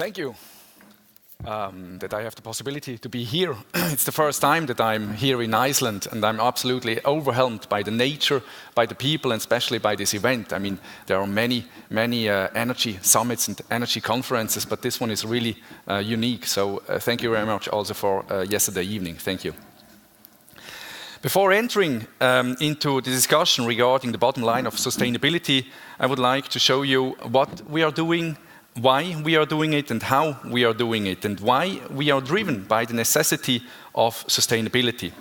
Thank you that I have the possibility to be here. It's the first time that I'm here in Iceland, and I'm absolutely overwhelmed by the nature, by the people, and especially by this event. I mean, there are many energy summits and energy conferences, but this one is really unique. So thank you very much also for yesterday evening. Thank you. Before entering into the discussion regarding the bottom line of sustainability, I would like to show you what we are doing, why we are doing it, and how we are doing it, and why we are driven by the necessity of sustainability.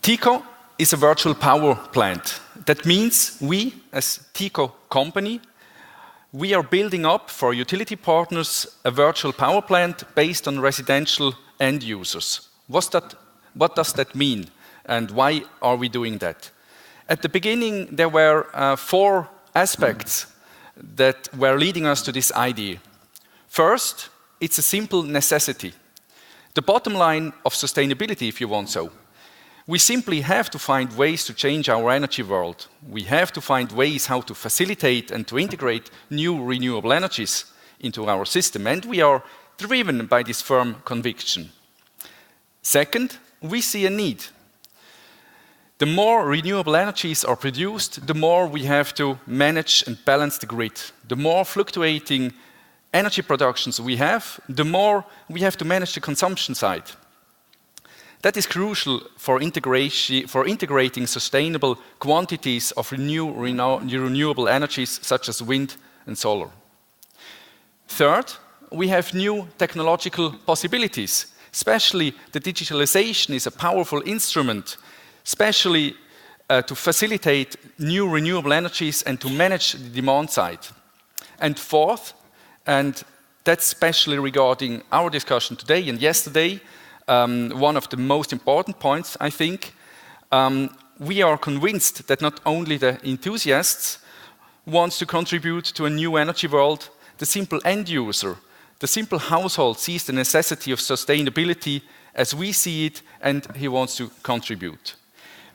Tiko is a virtual power plant. That means we, as Tiko company, we are building up for utility partners a virtual power plant based on residential end users. What does that mean, and why are we doing that? At the beginning, there were 4 aspects that were leading us to this idea. First, it's a simple necessity. The bottom line of sustainability, if you want so. We simply have to find ways to change our energy world. We have to find ways how to facilitate and to integrate new renewable energies into our system, and we are driven by this firm conviction. Second, we see a need. The more renewable energies are produced, the more we have to manage and balance the grid. The more fluctuating energy productions we have, the more we have to manage the consumption side. That is crucial for integrating sustainable quantities of renewable energies such as wind and solar. Third, we have new technological possibilities. Especially the digitalization is a powerful instrument, especially to facilitate new renewable energies and to manage the demand side. And fourth, and that's especially regarding our discussion today and yesterday, one of the most important points, I think, we are convinced that not only the enthusiasts want to contribute to a new energy world, the simple end user, the simple household sees the necessity of sustainability as we see it, and he wants to contribute.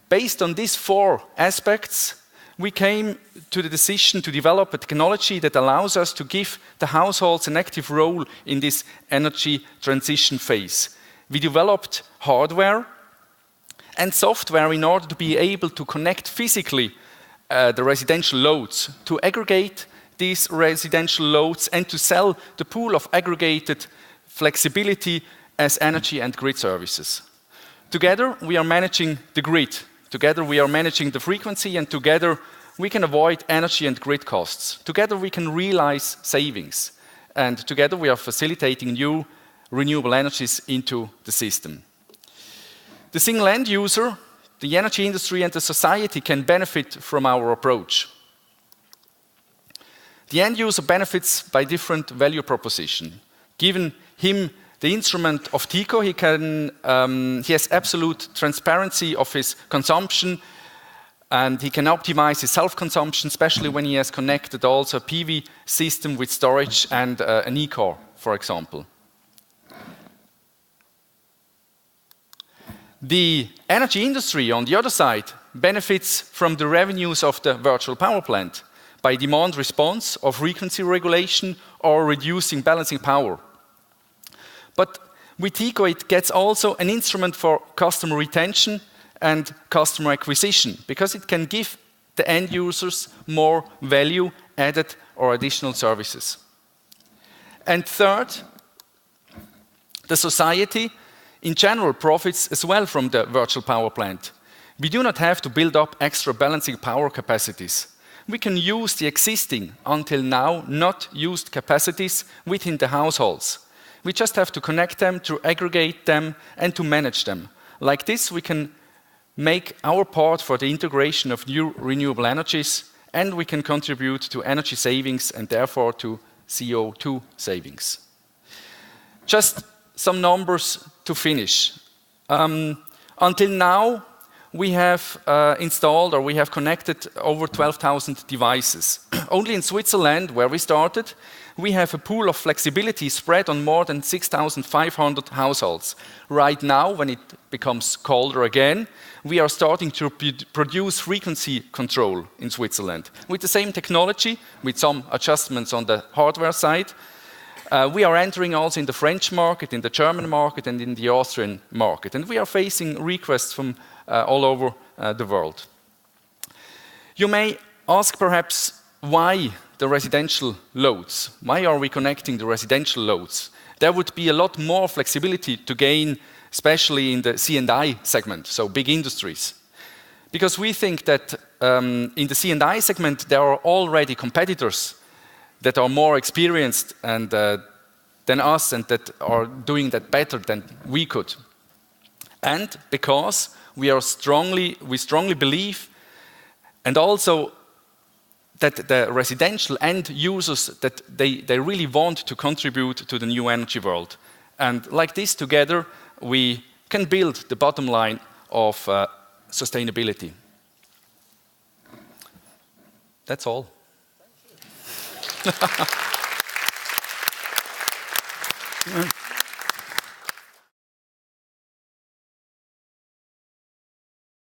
Based on these 4 aspects, we came to the decision to develop a technology that allows us to give the households an active role in this energy transition phase. We developed hardware and software in order to be able to connect physically the residential loads, to aggregate these residential loads, and to sell the pool of aggregated flexibility as energy and grid services. Together, we are managing the grid. Together, we are managing the frequency, and together, we can avoid energy and grid costs. Together, we can realize savings. And together, we are facilitating new renewable energies into the system. The single end user, the energy industry, and the society can benefit from our approach. The end user benefits by different value proposition. Given him the instrument of Tiko, he has absolute transparency of his consumption, and he can optimize his self-consumption, especially when he has connected also a PV system with storage and an e-car, for example. The energy industry, on the other side, benefits from the revenues of the virtual power plant by demand response or frequency regulation or reducing balancing power. But with Tiko, it gets also an instrument for customer retention and customer acquisition, because it can give the end users more value added or additional services. And third, the society in general profits as well from the virtual power plant. We do not have to build up extra balancing power capacities. We can use the existing, until now not used capacities within the households. We just have to connect them, to aggregate them, and to manage them. Like this, we can make our part for the integration of new renewable energies, and we can contribute to energy savings and therefore to CO2 savings. Just some numbers to finish. Until now, we have installed or we have connected over 12,000 devices. Only in Switzerland, where we started, we have a pool of flexibility spread on more than 6,500 households. Right now, when it becomes colder again, we are starting to produce frequency control in Switzerland. With the same technology, with some adjustments on the hardware side, we are entering also in the French market, in the German market, and in the Austrian market. And we are facing requests from all over the world. You may ask perhaps why the residential loads? Why are we connecting the residential loads? There would be a lot more flexibility to gain, especially in the C&I segment, so big industries. Because we think that in the C&I segment, there are already competitors that are more experienced and, than us and that are doing that better than we could. And because we strongly believe, and also that the residential end users, that they really want to contribute to the new energy world. And like this together, we can build the bottom line of sustainability. That's all. Thank you.